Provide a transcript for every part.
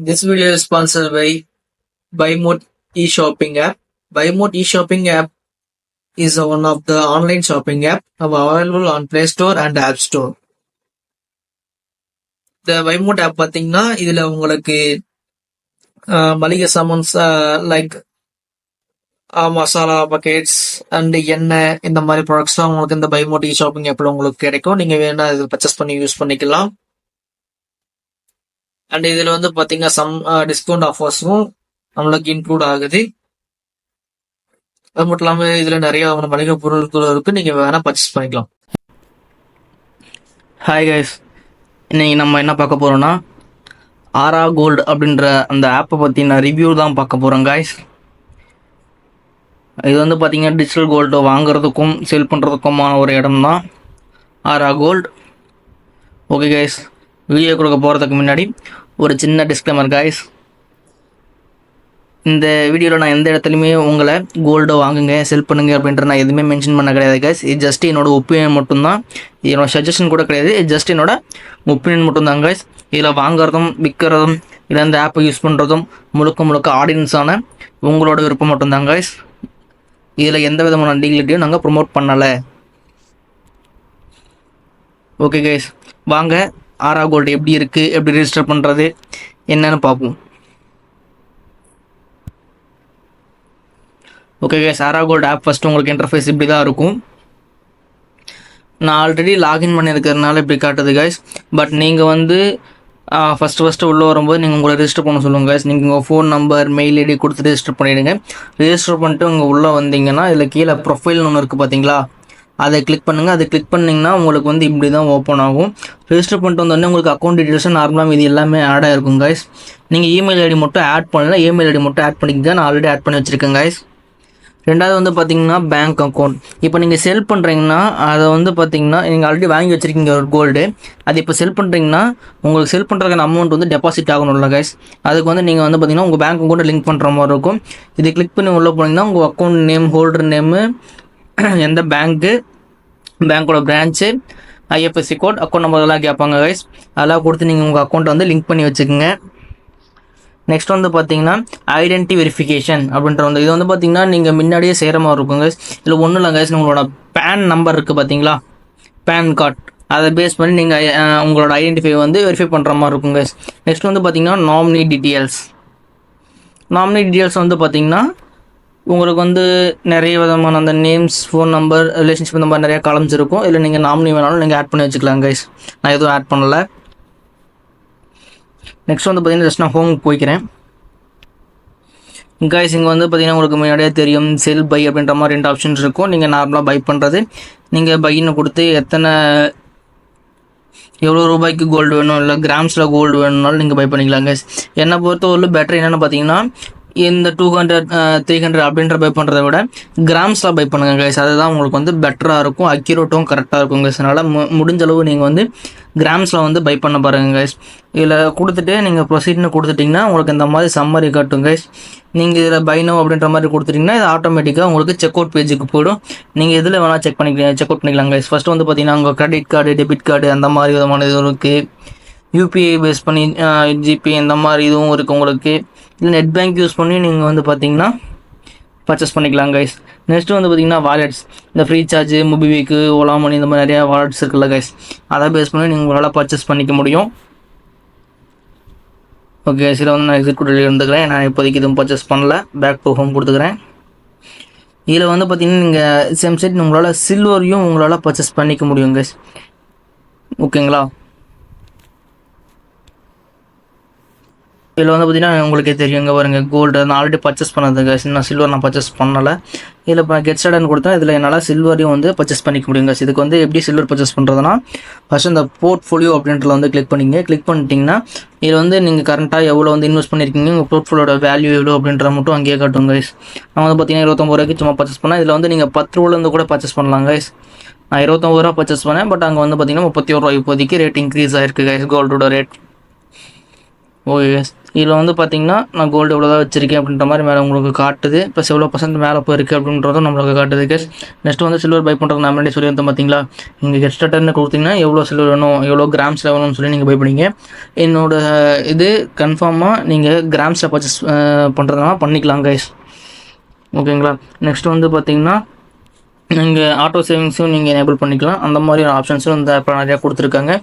This video is sponsored by BuyMode e-shopping app. BuyMode e-shopping app is one of the online shopping app available on Play Store and App Store. இந்த BuyMode app பார்த்தீங்கன்னா இதுல உங்களுக்கு மளிகை சாமான்ஸ் like masala buckets and எண்ணெய் இந்த மாதிரி ப்ராடக்ட்ஸ்லாம் உங்களுக்கு இந்த BuyMode e-shopping appல உங்களுக்கு கிடைக்கும். நீங்க வேணா இதை பர்ச்சேஸ் பண்ணி யூஸ் பண்ணிக்கலாம். அண்ட் இதுல வந்து பாத்தீங்கன்னா சம் டிஸ்கவுண்ட் ஆஃபர்ஸும் நம்மளுக்கு இன்க்ளூட் ஆகுது. அது மட்டும் இல்லாம இதுல நிறைய மளிகை பொருட்கள் இருக்கு, நீங்க வேணா பர்ச்சேஸ் பண்ணிக்கலாம். ஹாய் கைஸ், இன்னைக்கு நம்ம என்ன பார்க்க போறோம்னா ஆரா கோல்டு அப்படின்ற அந்த ஆப்பை பற்றி நான் ரிவ்யூ தான் பார்க்க போகிறோம் கைஸ். இது வந்து பார்த்தீங்கன்னா டிஜிட்டல் கோல்டு வாங்குறதுக்கும் சேல் பண்ணுறதுக்குமான ஒரு இடம் தான் ஆரா கோல்டு. ஓகே கைஸ், வீடியோ கொடுக்க போகிறதுக்கு முன்னாடி ஒரு சின்ன டிஸ்க்ளைமர் கைஸ். இந்த வீடியோவில் நான் எந்த இடத்துலையுமே உங்களை கோல்டை வாங்குங்க செல் பண்ணுங்க அப்படின்ற நான் எதுவுமே மென்ஷன் பண்ண கிடையாது கைஸ். இது ஜஸ்ட் என்னோட ஒப்பீனியன் மட்டும்தான், என்னோட சஜஷன் கூட கிடையாது. இது ஜஸ்ட் என்னோட ஒப்பீனியன் மட்டும்தான் கைஸ். இதில் வாங்குறதும் விற்கிறதும் இல்லை இந்த ஆப்பை யூஸ் பண்ணுறதும் முழுக்க ஆடியன்ஸான உங்களோட விருப்பம் மட்டும்தான் கைஸ். இதில் எந்த விதமான லீகலிட்டியும் நாங்கள் ப்ரொமோட் பண்ணலை. ஓகே கைஸ், வாங்க ஆரா கோல்டு எப்படி இருக்குது, எப்படி ரெஜிஸ்டர் பண்ணுறது என்னன்னு பார்ப்போம். ஓகே கைஸ், ஆரா கோல்டு ஆப் ஃபஸ்ட்டு உங்களுக்கு இன்டர்ஃபேஸ் இப்படி தான் இருக்கும். நான் ஆல்ரெடி லாகின் பண்ணியிருக்கிறதுனால இப்படி காட்டுது கைஸ். பட் நீங்கள் வந்து ஃபஸ்ட்டு உள்ளே வரும்போது நீங்கள் உங்களை ரெஜிஸ்டர் பண்ண சொல்லுங்கள் கைஸ். நீங்கள் உங்கள் ஃபோன் நம்பர் மெயில் ஐடி கொடுத்து ரெஜிஸ்டர் பண்ணிவிடுங்க. ரெஜிஸ்டர் பண்ணிட்டு உங்கள் உள்ளே வந்தீங்கன்னா இதில் கீழே ப்ரொஃபைல்னு ஒன்று இருக்குது பார்த்தீங்களா, அதை கிளிக் பண்ணுங்கள். அதை கிளிக் பண்ணிங்கன்னா உங்களுக்கு வந்து இப்படி தான் ஓப்பன் ஆகும். ரெஜிஸ்டர் பண்ணிட்டு வந்தோடனே உங்களுக்கு அக்கௌண்ட் டீட்டெயில்ஸும் நார்மலாக இது எல்லாமே ஆட் ஆகிருக்கும் கைஸ். நீங்கள் இமெயில் ஐடி மட்டும் ஆட் பண்ணல, இமெயில் ஐடி மட்டும் ஆட் பண்ணிக்க நான் ஆல்ரெடி ஆட் பண்ணி வச்சுருக்கேன் கைஸ். ரெண்டாவது வந்து பார்த்தீங்கன்னா பேங்க் அக்கௌண்ட். இப்போ நீங்கள் செல் பண்ணுறீங்கன்னா அதை வந்து பார்த்தீங்கன்னா நீங்கள் ஆல்ரெடி வாங்கி வச்சுருக்கீங்க ஒரு கோல்டு, அது இப்போ செல் பண்ணுறீங்கன்னா உங்களுக்கு செல் பண்ணுறதுக்கான அமௌண்ட் வந்து டெபாசிட் ஆகணும்ல கைஸ். அதுக்கு வந்து நீங்கள் வந்து பார்த்தீங்கன்னா உங்கள் பேங்க் அக்கௌண்ட்டை லிங்க் பண்ணுற மாதிரி இருக்கும். இது கிளிக் பண்ணி உள்ளே போனீங்கன்னா உங்கள் அக்கௌண்ட் நேம், ஹோல்டர் நேமு, எந்த பேங்க்கு, பேங்க்கோட branch, IFSC code, account number எல்லாம் கேட்பாங்க கைஸ். அதெல்லாம் கொடுத்து நீங்கள் உங்கள் அக்கௌண்ட்டை வந்து லிங்க் பண்ணி வச்சுக்கோங்க. நெக்ஸ்ட் வந்து பார்த்தீங்கன்னா ஐடென்டி வெரிஃபிகேஷன் அப்படின்ற வந்து இது வந்து பார்த்தீங்கன்னா நீங்கள் முன்னாடியே செய்கிற மாதிரி இருக்கும் கைஸ். இதில் ஒன்றும் இல்லை கைஸ், உங்களோட பேன் நம்பர் இருக்குது பார்த்தீங்களா, பேன் கார்டு, அதை பேஸ் பண்ணி நீங்கள் உங்களோட ஐடென்டிஃபை வந்து வெரிஃபை பண்ணுற மாதிரி இருக்கும் கைஸ். நெக்ஸ்ட் வந்து பார்த்தீங்கன்னா நாமினி டீட்டெயில்ஸ். நாமினி டீட்டெயில்ஸ் வந்து பார்த்தீங்கன்னா உங்களுக்கு வந்து நிறைய விதமான அந்த நேம்ஸ், ஃபோன் நம்பர், ரிலேஷன்ஷிப் இந்த மாதிரி நிறையா காலம்ஸ் இருக்கும். இதில் நீங்கள் நாமினி வேணாலும் நீங்கள் ஆட் பண்ணி வச்சுக்கலாம் கைஸ். நான் எதுவும் ஆட் பண்ணலை. நெக்ஸ்ட் வந்து பார்த்தீங்கன்னா ஜஸ்ட் நான் ஹோமுக்கு போய்க்கிறேன் கைஸ். இங்கே வந்து பார்த்தீங்கன்னா உங்களுக்கு முன்னாடியே தெரியும் செல் பை அப்படின்ற மாதிரி 2 ஆப்ஷன்ஸ் இருக்கும். நீங்கள் நார்மலாக பை பண்ணுறது, நீங்கள் பைன்னு கொடுத்து எவ்வளோ ரூபாய்க்கு கோல்டு வேணும் இல்லை கிராம்ஸில் கோல்டு வேணும்னாலும் நீங்கள் பை பண்ணிக்கலாம் கைஸ். என்னை பொறுத்தவரை பெட்டர் என்னென்னு பார்த்தீங்கன்னா இந்த 200 300 அப்படின்ற பை பண்ணுறத விட கிராம்ஸில் பை பண்ணுங்கள் கைஸ். அதுதான் உங்களுக்கு வந்து பெட்டராக இருக்கும், அக்யூரேட்டும் கரெக்டாக இருக்கும் கைஸ். அதனால் முடிஞ்ச அளவு நீங்கள் வந்து கிராம்ஸில் வந்து பை பண்ண பாருங்கள் கைஸ். இதில் கொடுத்துட்டு நீங்கள் ப்ரொசீட்னு கொடுத்துட்டிங்கன்னா உங்களுக்கு இந்த மாதிரி சம்மரி காட்டும் கைஸ். நீங்கள் இதில் பை நவ் அப்படின்ற மாதிரி கொடுத்துட்டிங்கன்னா இது ஆட்டோமேட்டிக்காக உங்களுக்கு செக் அவுட் பேஜுக்கு போய்டும். நீங்கள் இதில் வேணால் செக் அவுட் பண்ணிக்கலாம் கைஸ். ஃபஸ்ட்டு வந்து பார்த்தீங்கன்னா உங்கள் கிரெடிட் கார்டு, டெபிட் கார்டு அந்த மாதிரி விதமான இதுவும் இருக்குது. யூபிஐ பேஸ் பண்ணி ஜிபே இந்த மாதிரி இதுவும் இருக்குது உங்களுக்கு. இல்லை நெட் பேங்க் யூஸ் பண்ணி நீங்கள் வந்து பார்த்தீங்கன்னா பர்ச்சேஸ் பண்ணிக்கலாம் கைஸ். நெக்ஸ்ட்டு வந்து பார்த்தீங்கன்னா வாலெட்ஸ், இந்த ஃப்ரீ சார்ஜ், மொபிவிக்கு, ஓலா மணி இந்த மாதிரி நிறையா வாலெட்ஸ் இருக்குல்ல கைஸ், அதை பேஸ் பண்ணி நீங்கள் உங்களால் பர்ச்சேஸ் பண்ணிக்க முடியும். ஓகே, சில வந்து நான் எக்ஸிட் கூட இருந்துக்கிறேன். நான் இப்போதைக்கு எதுவும் பர்ச்சேஸ் பண்ணல, பேக் டு ஹோம் கொடுத்துக்கிறேன். இதில் வந்து பார்த்தீங்கன்னா நீங்கள் சேம் சைட் உங்களால் சில்வரையும் உங்களால் பர்ச்சேஸ் பண்ணிக்க முடியும் கைஸ். ஓகேங்களா? இதில் வந்து பார்த்தீங்கன்னா உங்களுக்கே தெரியும், இங்கே பாருங்க கோல்டு நான் ஆல்ரெடி பர்ச்சேஸ் பண்ணதுங்க. நான் சில்வர் நான் பர்ச்சேஸ் பண்ணலை. இதில் இப்போ கெட் ஸ்டார்ட்னு கொடுத்தா இதில் என்னால் சில்வரையும் வந்து பர்ச்சேஸ் பண்ணிக்க முடியுங்க. இதுக்கு வந்து எப்படி சில்வர் பர்ச்சேஸ் பண்ணுறதுனா ஃபஸ்ட்டு இந்த போர்ட்ஃபோலியோ அப்படின்றத வந்து கிளிக் பண்ணிட்டீங்கன்னா இதில் வந்து நீங்கள் கரண்ட்டாக எவ்வளோ வந்து இன்வெஸ்ட் பண்ணியிருக்கீங்க, உங்கள் போர்ட்ஃபோலியோட வேல்யூ எவ்வளோ அப்படின்றத மட்டும் அங்கேயே காட்டும் கைஸ். நான் வந்து பார்த்தீங்கன்னா 29 ரூபாய்க்கு சும்மா பர்ச்சேஸ் பண்ணேன். இதில் வந்து நீங்கள் 10 ரூபாலேருந்து கூட பர்ச்சேஸ் பண்ணலாம் கைஸ். நான் 29 ரூபா பர்ச்சேஸ் பண்ணேன். பட் அங்கே வந்து பார்த்தீங்கன்னா 31 ரூபா இப்போதைக்கு ரேட் இன்க்ரீஸ் ஆகிருக்கு கைஸ், கோல்டோட ரேட். ஓகே கைஸ், இதில் வந்து பார்த்தீங்கன்னா நான் கோல்டு எவ்வளோ தான் வச்சிருக்கேன் அப்படின்ற மாதிரி மேலே உங்களுக்கு காட்டுது. ப்ளஸ் எவ்வளோ % மேலே போயிருக்கு அப்படின்றதும் நம்மளுக்கு காட்டுது கேஸ். நெக்ஸ்ட் வந்து சில்வர் பை பண்ணுறது நான் முன்னாடி சொல்லியிருந்தேன் பார்த்தீங்களா, இங்கே எக்ஸ்ட்ரா டர்னு கொடுத்தீங்கன்னா எவ்வளோ சில்வர் வேணும், எவ்வளோ கிராம்ஸில் வேணும்னு சொல்லி நீங்கள் பை பண்ணிங்க. என்னோட இது கன்ஃபார்மாக நீங்கள் கிராம்ஸில் பர்ச்சேஸ் பண்ணுறதுனால பண்ணிக்கலாம் கைஸ். ஓகேங்களா. நெக்ஸ்ட் வந்து பார்த்தீங்கன்னா நீங்கள் ஆட்டோ சேவிங்ஸும் நீங்கள் எனேபிள் பண்ணிக்கலாம். அந்த மாதிரி ஆப்ஷன்ஸும் இந்த ஆப்பில் நிறையா கொடுத்துருக்காங்க.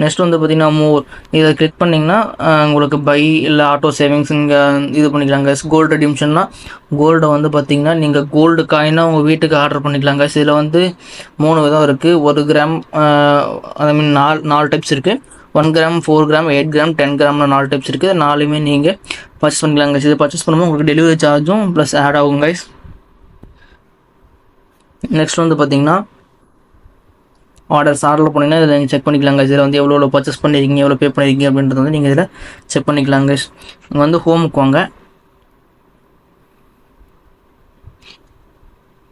நெக்ஸ்ட் வந்து பார்த்தீங்கன்னா மோர், இதை கிளிக் பண்ணிங்கன்னா உங்களுக்கு பை இல்லை ஆட்டோ சேவிங்ஸ் இங்கே இது பண்ணிக்கலாங்க. கோல்டு ரெடிம்ஷன்னா கோல்டை வந்து பார்த்தீங்கன்னா நீங்கள் கோல்டு காயினாக உங்கள் வீட்டுக்கு ஆர்டர் பண்ணிக்கலாங்க. இதில் வந்து 3 விதம் இருக்குது. 1 கிராம், ஐ மீன் 4 டைப்ஸ் இருக்குது. 1 கிராம், 4 கிராம், 8 கிராம், 10 கிராம்னு 4 டைப்ஸ் இருக்குது. 4மே நீங்கள் பர்ச்சேஸ் பண்ணிக்கலாங்க. இதை பர்ச்சேஸ் பண்ணும்போது உங்களுக்கு டெலிவரி சார்ஜும் ப்ளஸ் ஆட் ஆகும் கைஸ். நெக்ஸ்ட் வந்து பார்த்தீங்கன்னா ஆர்டரில் போனீங்கன்னா இதில் நீங்கள் செக் பண்ணிக்கலாங்க. இதில் வந்து எவ்வளோ பர்ச்சேஸ் பண்ணியிருக்கீங்க, எவ்வளோ பே பண்ணியிருக்கீங்க அப்படின்றது வந்து நீங்கள் இதில் செக் பண்ணிக்கலாங்க. இங்கே வந்து ஹோமுக்கு வாங்க.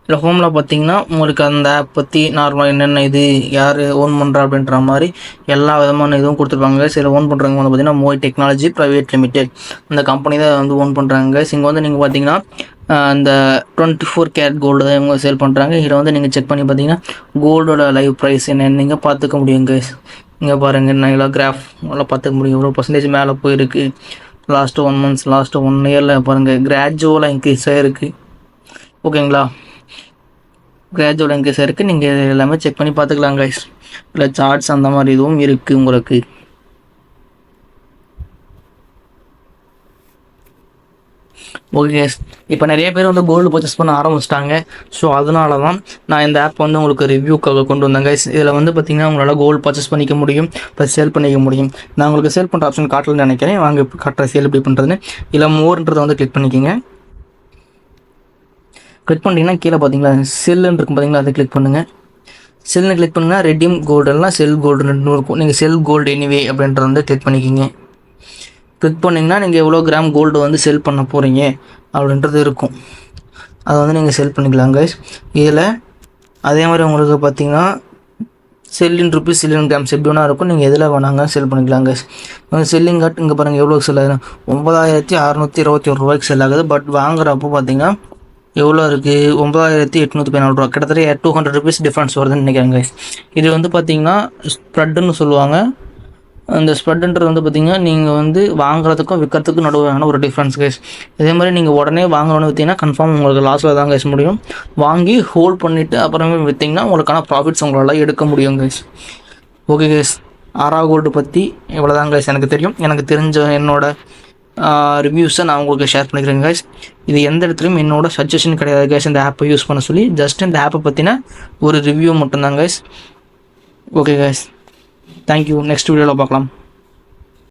இல்லை ஹோமில் பார்த்தீங்கன்னா உங்களுக்கு அந்த ஆப் பற்றி நார்மலாக என்னென்ன இது யார் ஓன் பண்ணுறா அப்படின்ற மாதிரி எல்லா விதமான இதுவும் கொடுத்துருப்பாங்க. சில ஓன் பண்ணுறவங்க வந்து பார்த்தீங்கன்னா மோய் டெக்னாலஜி ப்ரைவேட் லிமிடெட் அந்த கம்பெனி தான் வந்து ஓன் பண்ணுறாங்க. இங்கே வந்து நீங்கள் பார்த்தீங்கன்னா அந்த 24 கேரட் கோல்டு தான் இவங்க சேல் பண்ணுறாங்க. இதில் வந்து நீங்கள் செக் பண்ணி பார்த்தீங்கன்னா கோல்டோட லைவ் ப்ரைஸ் என்னென்னு நீங்கள் பார்த்துக்க முடியுங்க. இங்கே பாருங்கள் நல்லா கிராஃப் நல்லா பார்த்துக்க முடியும். எவ்வளோ % மேலே போயிருக்கு லாஸ்ட்டு 1 months, லாஸ்ட்டு 1 yearல பாருங்கள் கிராஜுவலாக இன்க்ரீஸ் ஆகிருக்கு. ஓகேங்களா. கிராஜுவல் இன்க்ரீஸ் ஆகிருக்கு. நீங்கள் எல்லாமே செக் பண்ணி பார்த்துக்கலாம் கைஸ். இல்லை சார்ட்ஸ் அந்த மாதிரி இதுவும் இருக்குது உங்களுக்கு. ஓகே கேஸ், இப்போ நிறைய பேர் வந்து கோல்டு பர்ச்சேஸ் பண்ண ஆரம்பிச்சிட்டாங்க. ஸோ அதனால தான் நான் இந்த ஆப் வந்து உங்களுக்கு ரிவ்யூக்காக கொண்டு வந்தேன் கைஸ். இதில் வந்து பார்த்தீங்கன்னா உங்களால் கோல்டு பர்ச்சேஸ் பண்ணிக்க முடியும், ப்ளஸ் சேல் பண்ணிக்க முடியும். நான் உங்களுக்கு சேல் பண்ணுற ஆப்ஷன் காட்டலன்னு நினைக்கிறேன். வாங்க இப்போ காட்டுற சேல் எப்படி பண்ணுறதுன்னு. இல்லை மோர்ன்றதை வந்து கிளிக் பண்ணிக்கோங்க. கிளிக் பண்ணிட்டீங்கன்னா கீழே பார்த்தீங்களா செல்லுன்னு இருக்கும் பார்த்தீங்களா, அதை கிளிக் பண்ணுங்கள். செல்லுன்னு கிளிக் பண்ணுங்கள். ரெடீம் கோல்டுலாம் செல் கோல்டு 2 இருக்கும். நீங்கள் செல் கோல்டு எனிவே அப்படின்றத வந்து கிளிக் பண்ணிக்கிங்க. கிளிக் பண்ணிங்கன்னா நீங்கள் எவ்வளோ கிராம் கோல்டு வந்து செல் பண்ண போகிறீங்க அப்படின்றது இருக்கும். அதை வந்து நீங்கள் செல் பண்ணிக்கலாம் கைஸ். இதில் அதே மாதிரி உங்களுக்கு பார்த்தீங்கன்னா செல்லின் ருபீஸ், செல்லின் கிராம்ஸ் எப்படி வேணா இருக்கும். நீங்கள் எதில் வேணாங்க செல் பண்ணிக்கலாம் கைஸ். செல்லிங் காட் இங்கே பாருங்கள் எவ்வளோ செல் ஆகுது. 9621 ரூபாய்க்கு செல் ஆகுது. பட் வாங்குறப்போ பார்த்தீங்கன்னா எவ்வளோ இருக்குது, 9814 ரூபா, கிட்டத்தட்ட 200 ருபீஸ் டிஃப்ரென்ஸ் வருதுன்னு நினைக்கிறேன் கைஸ். இது வந்து பார்த்தீங்கன்னா ஸ்ப்ரெட்டுன்னு சொல்லுவாங்க. அந்த ஸ்ப்ரெட்டுன்றது வந்து பார்த்திங்கன்னா நீங்கள் வந்து வாங்குறதுக்கும் விற்கிறதுக்கும் நடுவான ஒரு டிஃப்ரென்ஸ் கைஸ். இதே மாதிரி நீங்கள் உடனே வாங்கணும்னு விற்றீங்கன்னா கன்ஃபார்ம் உங்களுக்கு லாஸில் தான் கைஸ் முடியும். வாங்கி ஹோல்ட் பண்ணிவிட்டு அப்புறமே விற்றிங்கன்னா உங்களுக்கான ப்ராஃபிட்ஸ் உங்களால் எடுக்க முடியும் கைஸ். ஓகே கைஸ், ஆரா கோல்டு பற்றி இவ்வளோ தான் கைஸ் எனக்கு தெரியும். எனக்கு தெரிஞ்ச என்னோட ரிவ்யூஸை நான் உங்களுக்கு ஷேர் பண்ணிக்கிறேன் கைஸ். இது எந்த இடத்துலையும் என்னோட சஜஷன் கிடையாது கைஸ் இந்த ஆப்பை யூஸ் பண்ண சொல்லி. ஜஸ்ட் இந்த ஆப்பை பற்றின ஒரு ரிவ்யூ மட்டும்தான் guys. Okay guys, thank you. Next வீடியோவில் பார்க்கலாம்.